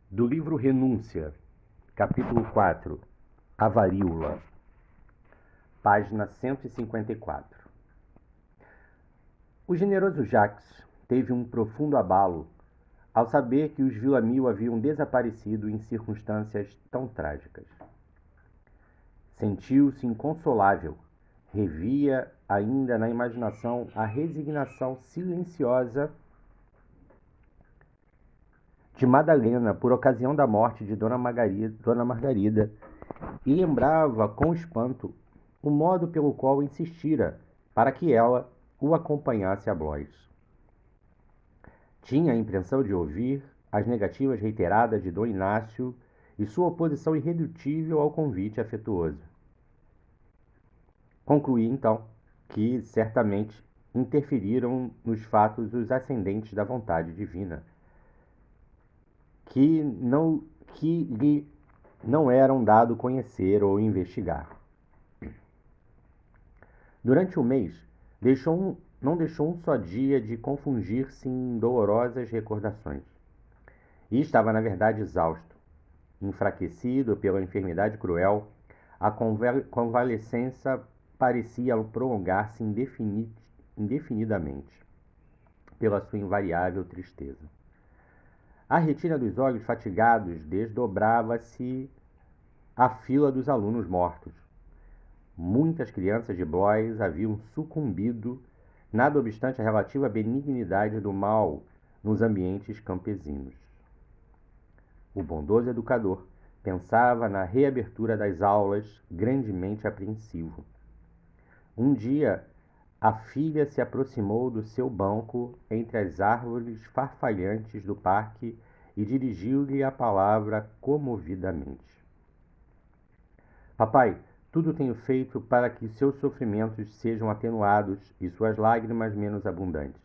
Do livro Renúncia, capítulo 4, A Varíola, página 154. O generoso Jacques teve um profundo abalo ao saber que os Villamil haviam desaparecido em circunstâncias tão trágicas. Sentiu-se inconsolável, revia ainda na imaginação a resignação silenciosa de Madalena por ocasião da morte de Dona Margarida e lembrava com espanto o modo pelo qual insistira para que ela o acompanhasse a Blois. Tinha a impressão de ouvir as negativas reiteradas de Dom Inácio e sua oposição irredutível ao convite afetuoso. Concluí, então, que certamente interferiram nos fatos os ascendentes da vontade divina, que lhe não eram dado conhecer ou investigar. Durante o mês, não deixou um só dia de confungir-se em dolorosas recordações. E estava, na verdade, exausto. Enfraquecido pela enfermidade cruel, a convalescença parecia prolongar-se indefinidamente, pela sua invariável tristeza. A retina dos olhos fatigados desdobrava-se à fila dos alunos mortos. Muitas crianças de Blois haviam sucumbido, nada obstante a relativa benignidade do mal nos ambientes campesinos. O bondoso educador pensava na reabertura das aulas, grandemente apreensivo. Um dia, a filha se aproximou do seu banco entre as árvores farfalhantes do parque e dirigiu-lhe a palavra comovidamente. Papai, tudo tenho feito para que seus sofrimentos sejam atenuados e suas lágrimas menos abundantes.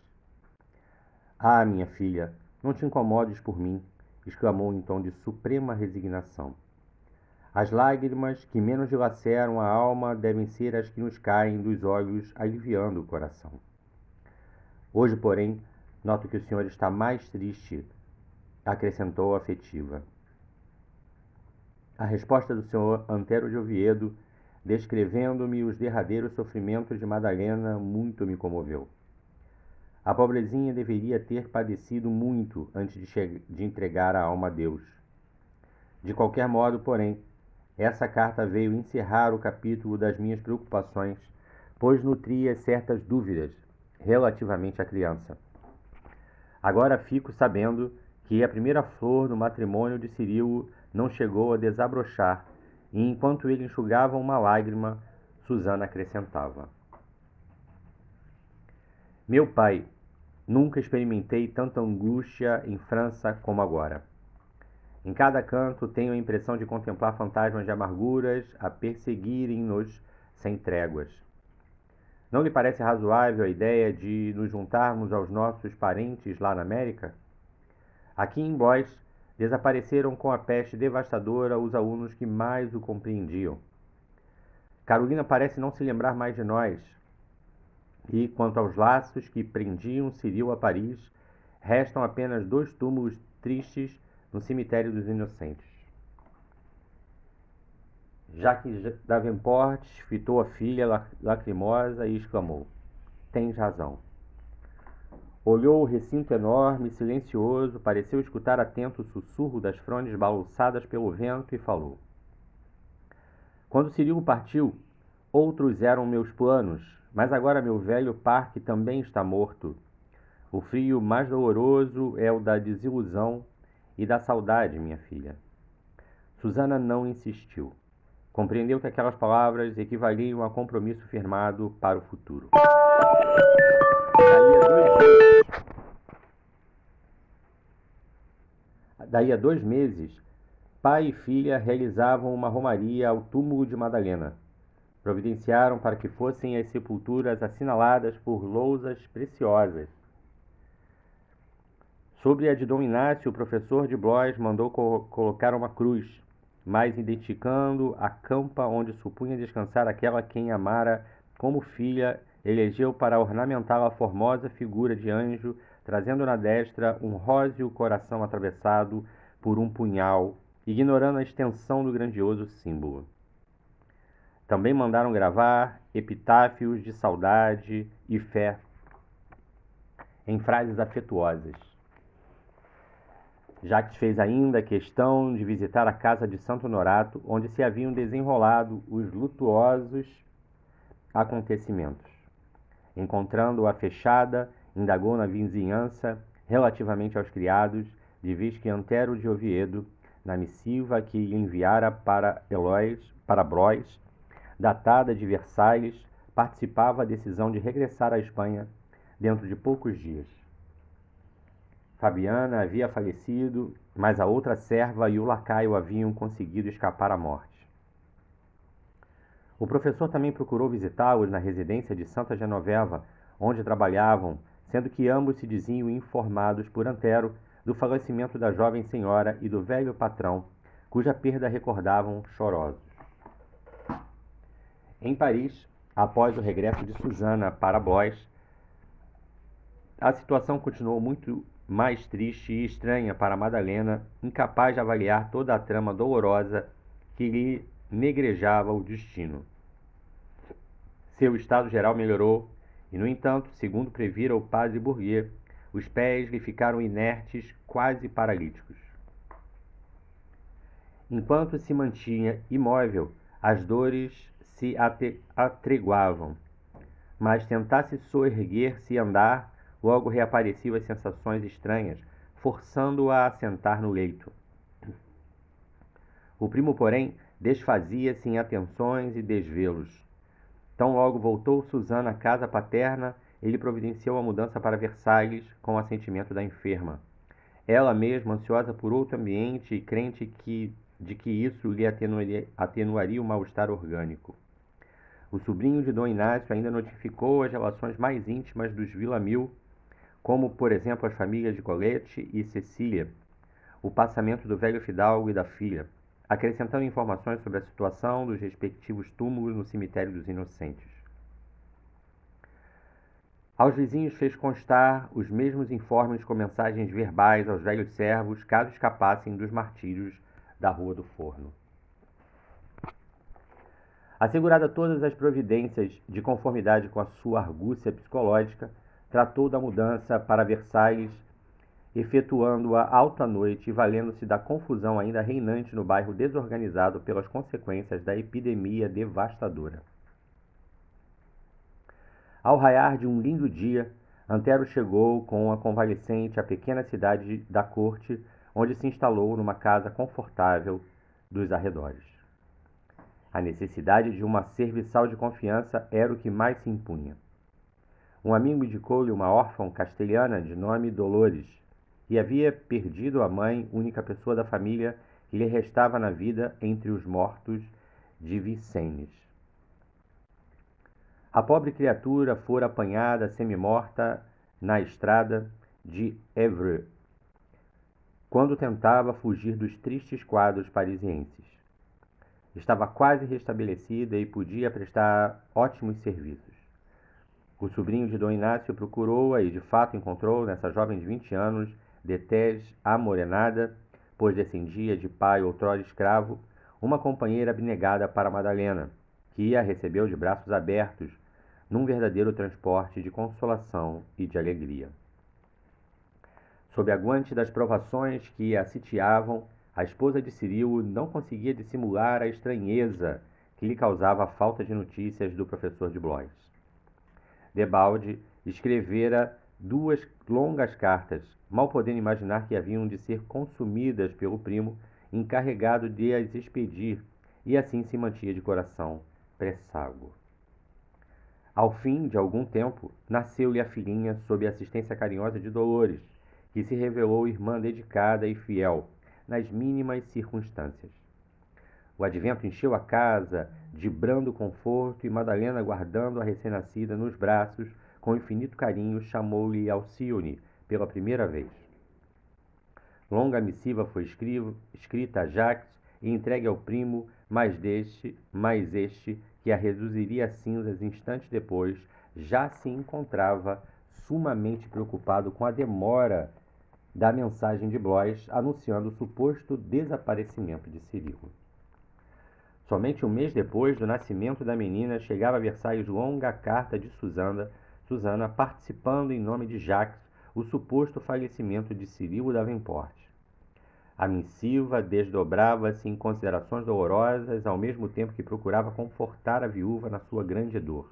Ah, minha filha, não te incomodes por mim, exclamou em tom de suprema resignação. As lágrimas que menos dilaceram a alma devem ser as que nos caem dos olhos, aliviando o coração. Hoje, porém, noto que o senhor está mais triste, acrescentou afetiva. A resposta do senhor Antero de Oviedo, descrevendo-me os derradeiros sofrimentos de Madalena, muito me comoveu. A pobrezinha deveria ter padecido muito antes de entregar a alma a Deus. De qualquer modo, porém, essa carta veio encerrar o capítulo das minhas preocupações, pois nutria certas dúvidas relativamente à criança. Agora fico sabendo que a primeira flor do matrimônio de Cirilo não chegou a desabrochar, e enquanto ele enxugava uma lágrima, Susana acrescentava: Meu pai, nunca experimentei tanta angústia em França como agora. Em cada canto tenho a impressão de contemplar fantasmas de amarguras a perseguirem-nos sem tréguas. Não lhe parece razoável a ideia de nos juntarmos aos nossos parentes lá na América? Aqui em Blois, desapareceram com a peste devastadora os alunos que mais o compreendiam. Carolina parece não se lembrar mais de nós. E, quanto aos laços que prendiam Cirilo a Paris, restam apenas 2 túmulos tristes no cemitério dos Inocentes. Jacques Davenport fitou a filha lacrimosa e exclamou: Tens razão. Olhou o recinto enorme, silencioso, pareceu escutar atento o sussurro das frondes balouçadas pelo vento e falou: Quando Cirilo partiu, outros eram meus planos, mas agora meu velho parque também está morto. O frio mais doloroso é o da desilusão e da saudade, minha filha. Susana não insistiu. Compreendeu que aquelas palavras equivaliam a compromisso firmado para o futuro. Daí a 2 meses, pai e filha realizavam uma romaria ao túmulo de Madalena. Providenciaram para que fossem as sepulturas assinaladas por lousas preciosas. Sobre a de Dom Inácio, o professor de Blois mandou colocar uma cruz, mas identificando a campa onde supunha descansar aquela quem amara como filha, elegeu para ornamentá-la a formosa figura de anjo, trazendo na destra um róseo coração atravessado por um punhal, ignorando a extensão do grandioso símbolo. Também mandaram gravar epitáfios de saudade e fé em frases afetuosas. Jacques fez ainda questão de visitar a casa de Santo Honorato, onde se haviam desenrolado os lutuosos acontecimentos. Encontrando-a fechada, indagou na vizinhança, relativamente aos criados, de vez que Antero de Oviedo, na missiva que lhe enviara para Blois, datada de Versailles, participava a decisão de regressar à Espanha dentro de poucos dias. Fabiana havia falecido, mas a outra serva e o lacaio haviam conseguido escapar à morte. O professor também procurou visitá-los na residência de Santa Genoveva, onde trabalhavam, sendo que ambos se diziam informados por Antero do falecimento da jovem senhora e do velho patrão, cuja perda recordavam chorosos. Em Paris, após o regresso de Susana para Blois, a situação continuou muito mais triste e estranha para Madalena, incapaz de avaliar toda a trama dolorosa que lhe negrejava o destino. Seu estado geral melhorou e, no entanto, segundo previra o padre Bourguier, os pés lhe ficaram inertes, quase paralíticos. Enquanto se mantinha imóvel, as dores se atreguavam, mas tentasse soerguer-se e andar, logo reapareciam as sensações estranhas, forçando-a a sentar no leito. O primo, porém, desfazia-se em atenções e desvelos. Tão logo voltou Susana à casa paterna, ele providenciou a mudança para Versalhes com o assentimento da enferma. Ela mesma, ansiosa por outro ambiente e crente de que isso lhe atenuaria o mal-estar orgânico. O sobrinho de Dom Inácio ainda notificou as relações mais íntimas dos Villamil, como, por exemplo, as famílias de Colette e Cecília, o passamento do velho fidalgo e da filha, acrescentando informações sobre a situação dos respectivos túmulos no cemitério dos Inocentes. Aos vizinhos fez constar os mesmos informes com mensagens verbais aos velhos servos, caso escapassem dos martírios da Rua do Forno. Assegurada todas as providências de conformidade com a sua argúcia psicológica, tratou da mudança para Versailles, efetuando-a alta noite e valendo-se da confusão ainda reinante no bairro desorganizado pelas consequências da epidemia devastadora. Ao raiar de um lindo dia, Antero chegou com a convalescente à pequena cidade da corte, onde se instalou numa casa confortável dos arredores. A necessidade de uma serviçal de confiança era o que mais se impunha. Um amigo indicou-lhe uma órfã castelhana de nome Dolores, que havia perdido a mãe, única pessoa da família que lhe restava na vida entre os mortos de Vincennes. A pobre criatura fora apanhada semi-morta na estrada de Évreux, quando tentava fugir dos tristes quadros parisienses. Estava quase restabelecida e podia prestar ótimos serviços. O sobrinho de Dom Inácio procurou-a e de fato encontrou nessa jovem de 20 anos, de tez amorenada, pois descendia de pai outrora escravo, uma companheira abnegada para Madalena, que a recebeu de braços abertos, num verdadeiro transporte de consolação e de alegria. Sob a guante das provações que a sitiavam, a esposa de Cirilo não conseguia dissimular a estranheza que lhe causava a falta de notícias do professor de Blois. Debalde escrevera 2 longas cartas, mal podendo imaginar que haviam de ser consumidas pelo primo, encarregado de as expedir, e assim se mantinha de coração pressago. Ao fim de algum tempo, nasceu-lhe a filhinha sob a assistência carinhosa de Dolores, que se revelou irmã dedicada e fiel, nas mínimas circunstâncias. O advento encheu a casa de brando conforto e Madalena, guardando a recém-nascida nos braços, com infinito carinho, chamou-lhe Alcione pela primeira vez. Longa missiva foi escrita a Jacques e entregue ao primo, mas este, que a reduziria a cinzas instantes depois, já se encontrava sumamente preocupado com a demora da mensagem de Blois anunciando o suposto desaparecimento de Cirilo. Somente um mês depois do nascimento da menina, chegava a Versalhes longa carta de Susana participando em nome de Jacques o suposto falecimento de Cirilo Davenport. A missiva desdobrava-se em considerações dolorosas, ao mesmo tempo que procurava confortar a viúva na sua grande dor.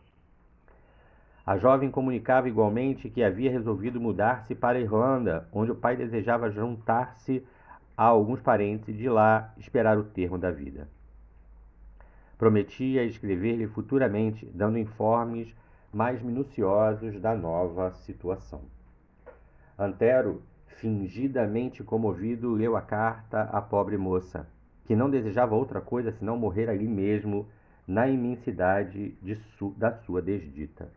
A jovem comunicava igualmente que havia resolvido mudar-se para a Irlanda, onde o pai desejava juntar-se a alguns parentes e de lá esperar o termo da vida. Prometia escrever-lhe futuramente, dando informes mais minuciosos da nova situação. Antero, fingidamente comovido, leu a carta à pobre moça, que não desejava outra coisa senão morrer ali mesmo, na imensidade da sua desdita.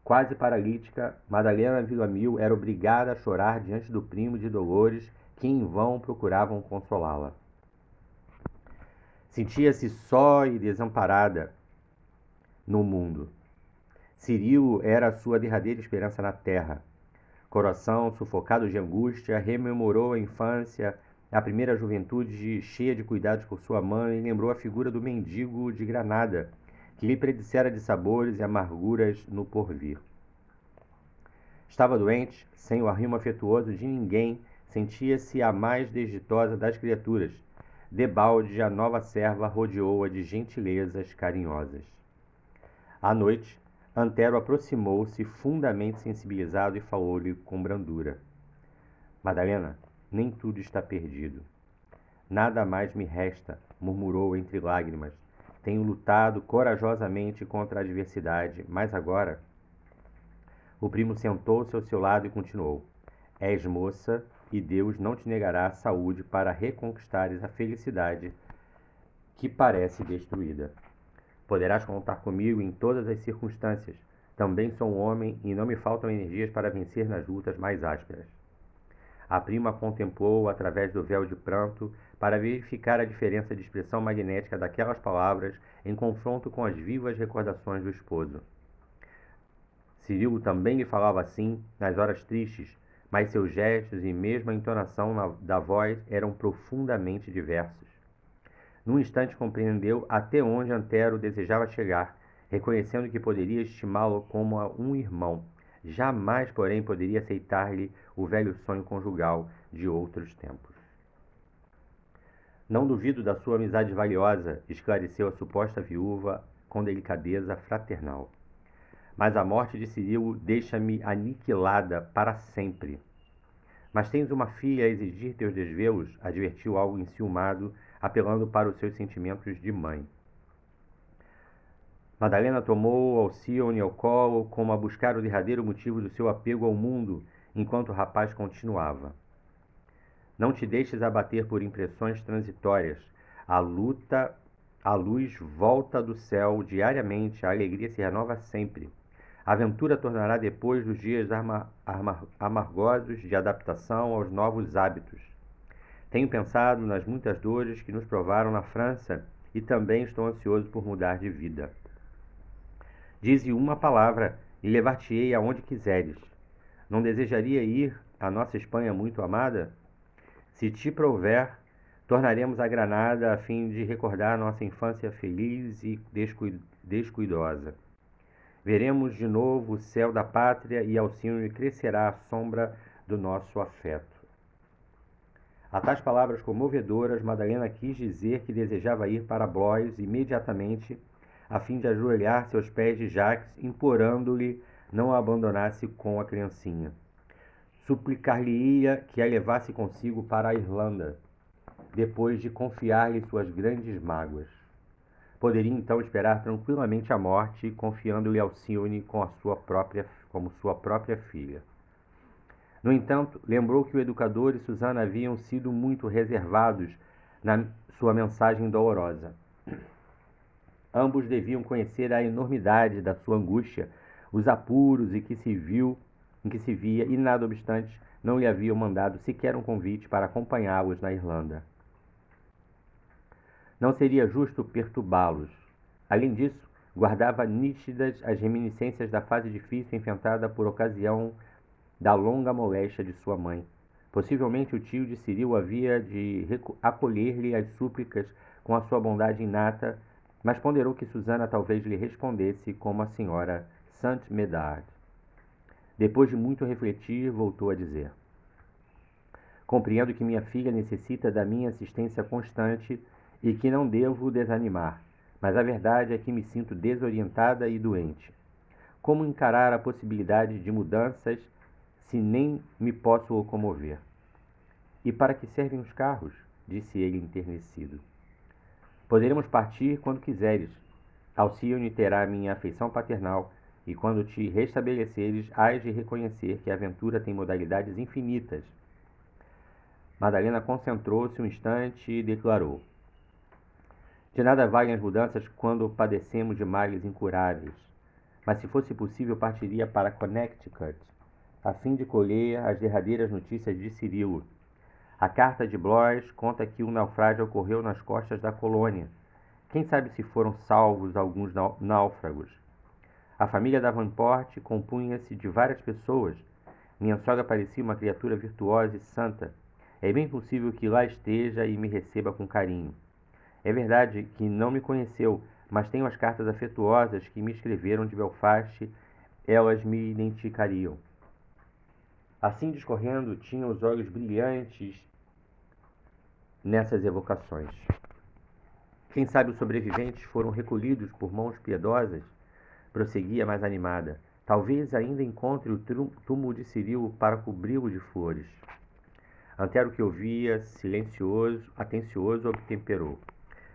Quase paralítica, Madalena Villamil era obrigada a chorar diante do primo de Dolores, que em vão procuravam consolá-la. Sentia-se só e desamparada no mundo. Cirilo era a sua derradeira esperança na terra. Coração sufocado de angústia, rememorou a infância, a primeira juventude cheia de cuidados por sua mãe, e lembrou a figura do mendigo de Granada, que lhe predissera de sabores e amarguras no porvir. Estava doente, sem o arrimo afetuoso de ninguém, sentia-se a mais desditosa das criaturas. Debalde, a nova serva rodeou-a de gentilezas carinhosas. À noite, Antero aproximou-se, fundamente sensibilizado, e falou-lhe com brandura. Madalena, nem tudo está perdido. Nada mais me resta, murmurou entre lágrimas. Tenho lutado corajosamente contra a adversidade, mas agora... O primo sentou-se ao seu lado e continuou. És moça, e Deus não te negará a saúde para reconquistares a felicidade que parece destruída. Poderás contar comigo em todas as circunstâncias. Também sou um homem e não me faltam energias para vencer nas lutas mais ásperas. A prima contemplou-o através do véu de pranto para verificar a diferença de expressão magnética daquelas palavras em confronto com as vivas recordações do esposo. Cirilo também lhe falava assim nas horas tristes, mas seus gestos e mesmo a entonação da voz eram profundamente diversos. Num instante compreendeu até onde Antero desejava chegar, reconhecendo que poderia estimá-lo como um irmão. Jamais, porém, poderia aceitar-lhe o velho sonho conjugal de outros tempos. Não duvido da sua amizade valiosa, esclareceu a suposta viúva com delicadeza fraternal. Mas a morte de Cirilo deixa-me aniquilada para sempre. Mas tens uma filha a exigir teus desvelos, advertiu algo enciumado, apelando para os seus sentimentos de mãe. Madalena tomou Alcione ao colo, como a buscar o derradeiro motivo do seu apego ao mundo, enquanto o rapaz continuava. Não te deixes abater por impressões transitórias. A luz volta do céu diariamente, a alegria se renova sempre. A aventura tornará depois dos dias amargosos de adaptação aos novos hábitos. Tenho pensado nas muitas dores que nos provaram na França e também estou ansioso por mudar de vida. Dize uma palavra e levar-te-ei aonde quiseres. Não desejaria ir à nossa Espanha muito amada? Se te prover, tornaremos a Granada a fim de recordar nossa infância feliz e descuidosa. Veremos de novo o céu da pátria e Alcione crescerá à sombra do nosso afeto. A tais palavras comovedoras, Madalena quis dizer que desejava ir para Blois imediatamente, a fim de ajoelhar-se aos pés de Jacques, implorando-lhe não a abandonasse com a criancinha. Suplicar-lhe-ia que a levasse consigo para a Irlanda, depois de confiar-lhe suas grandes mágoas. Poderia então esperar tranquilamente a morte, confiando-lhe Alcione como sua própria filha. No entanto, lembrou que o educador e Susana haviam sido muito reservados na sua mensagem dolorosa. Ambos deviam conhecer a enormidade da sua angústia, os apuros em que se via, e, nada obstante, não lhe haviam mandado sequer um convite para acompanhá-los na Irlanda. Não seria justo perturbá-los. Além disso, guardava nítidas as reminiscências da fase difícil enfrentada por ocasião da longa moléstia de sua mãe. Possivelmente o tio de Ciril havia de acolher-lhe as súplicas com a sua bondade inata, mas ponderou que Susana talvez lhe respondesse como a senhora Saint-Médard. Depois de muito refletir, voltou a dizer: compreendo que minha filha necessita da minha assistência constante e que não devo desanimar, mas a verdade é que me sinto desorientada e doente. Como encarar a possibilidade de mudanças se nem me posso locomover? E para que servem os carros? Disse ele enternecido. Poderemos partir quando quiseres. Alcione terá minha afeição paternal, e quando te restabeleceres, hás de reconhecer que a aventura tem modalidades infinitas. Madalena concentrou-se um instante e declarou: de nada valem as mudanças quando padecemos de males incuráveis. Mas se fosse possível, partiria para Connecticut, a fim de colher as derradeiras notícias de Cirilo. A carta de Blois conta que um naufrágio ocorreu nas costas da colônia. Quem sabe se foram salvos alguns náufragos? A família Davenport compunha-se de várias pessoas. Minha sogra parecia uma criatura virtuosa e santa. É bem possível que lá esteja e me receba com carinho. É verdade que não me conheceu, mas tenho as cartas afetuosas que me escreveram de Belfast. Elas me identificariam. Assim discorrendo, tinha os olhos brilhantes nessas evocações. Quem sabe os sobreviventes foram recolhidos por mãos piedosas? Prosseguia mais animada. Talvez ainda encontre o túmulo de Cirilo para cobri-lo de flores. Antero, que ouvia, silencioso, atencioso, obtemperou.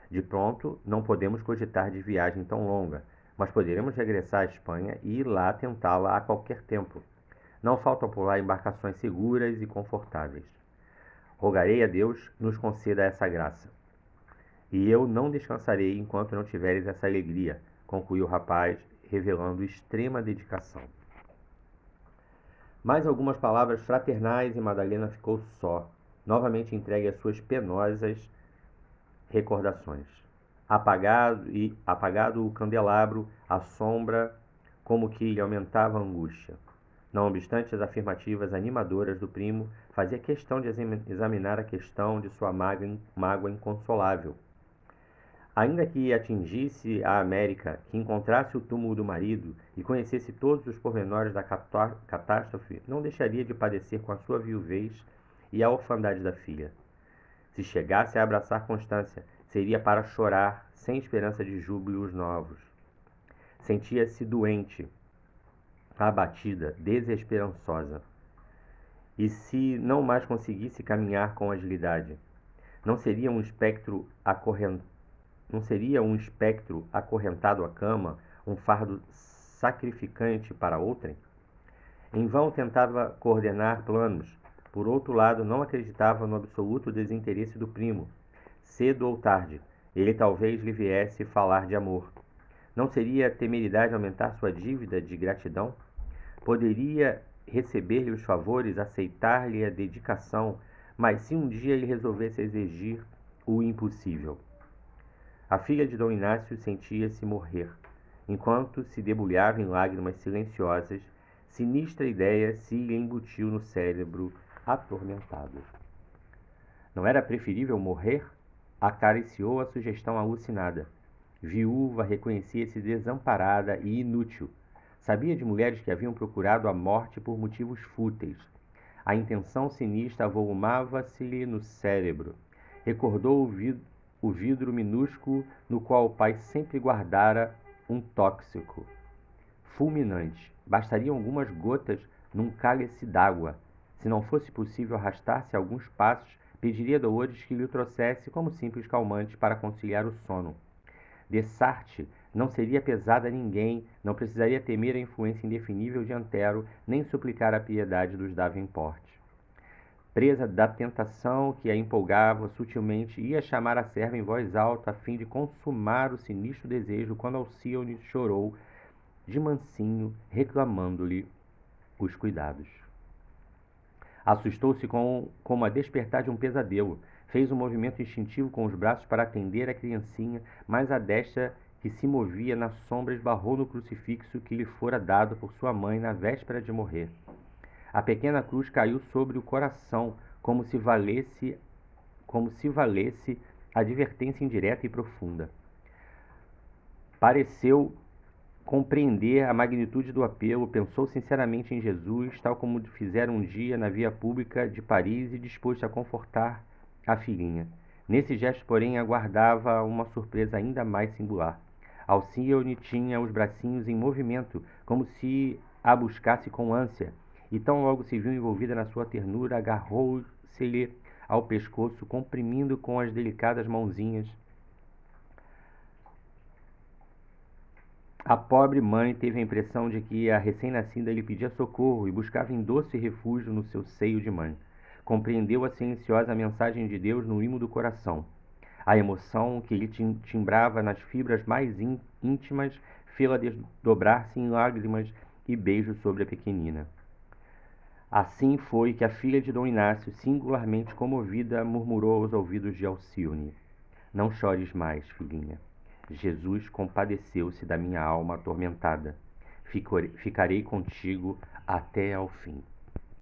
De pronto, não podemos cogitar de viagem tão longa, mas poderemos regressar à Espanha e ir lá tentá-la a qualquer tempo. Não faltam por lá embarcações seguras e confortáveis. Rogarei a Deus nos conceda essa graça. E eu não descansarei enquanto não tiveres essa alegria, concluiu o rapaz, revelando extrema dedicação. Mais algumas palavras fraternais e Madalena ficou só, novamente entregue às suas penosas recordações. Apagado o candelabro, a sombra como que lhe aumentava a angústia. Não obstante as afirmativas animadoras do primo, fazia questão de examinar a questão de sua mágoa inconsolável. Ainda que atingisse a América, que encontrasse o túmulo do marido e conhecesse todos os pormenores da catástrofe, não deixaria de padecer com a sua viuvez e a orfandade da filha. Se chegasse a abraçar Constância, seria para chorar, sem esperança de júbilos novos. Sentia-se doente, abatida, desesperançosa. E se não mais conseguisse caminhar com agilidade? Não seria um espectro acorrentado à cama, um fardo sacrificante para outrem? Em vão tentava coordenar planos. Por outro lado, não acreditava no absoluto desinteresse do primo. Cedo ou tarde, ele talvez lhe viesse falar de amor. Não seria temeridade aumentar sua dívida de gratidão? Poderia receber-lhe os favores, aceitar-lhe a dedicação, mas se um dia ele resolvesse exigir o impossível? A filha de Dom Inácio sentia-se morrer. Enquanto se debulhava em lágrimas silenciosas, sinistra ideia se lhe embutiu no cérebro atormentado. Não era preferível morrer? Acariciou a sugestão alucinada. Viúva, reconhecia-se desamparada e inútil. Sabia de mulheres que haviam procurado a morte por motivos fúteis. A intenção sinistra avolumava-se-lhe no cérebro. Recordou o vidro minúsculo no qual o pai sempre guardara um tóxico fulminante. Bastariam algumas gotas num cálice d'água. Se não fosse possível arrastar-se alguns passos, pediria a Dolores que lhe o trouxesse como simples calmante para conciliar o sono. Dessarte não seria pesada a ninguém, não precisaria temer a influência indefinível de Antero, nem suplicar a piedade dos Davenport. Presa da tentação que a empolgava sutilmente, ia chamar a serva em voz alta a fim de consumar o sinistro desejo quando Alcione chorou de mansinho, reclamando-lhe os cuidados. Assustou-se como a despertar de um pesadelo. Fez um movimento instintivo com os braços para atender a criancinha, mas a destra que se movia na sombra esbarrou no crucifixo que lhe fora dado por sua mãe na véspera de morrer. A pequena cruz caiu sobre o coração, como se valesse advertência indireta e profunda. Pareceu compreender a magnitude do apelo, pensou sinceramente em Jesus, tal como fizera um dia na via pública de Paris e disposto a confortar a filhinha. Nesse gesto, porém, aguardava uma surpresa ainda mais singular. Alcione tinha os bracinhos em movimento, como se a buscasse com ânsia, e tão logo se viu envolvida na sua ternura, agarrou-se-lhe ao pescoço, comprimindo com as delicadas mãozinhas. A pobre mãe teve a impressão de que a recém-nascida lhe pedia socorro e buscava em doce refúgio no seu seio de mãe. Compreendeu a silenciosa mensagem de Deus no imo do coração. A emoção que lhe timbrava nas fibras mais íntimas fê-la desdobrar-se em lágrimas e beijos sobre a pequenina. Assim foi que a filha de Dom Inácio, singularmente comovida, murmurou aos ouvidos de Alcione: Não chores mais, filhinha. Jesus compadeceu-se da minha alma atormentada. Ficarei contigo até ao fim.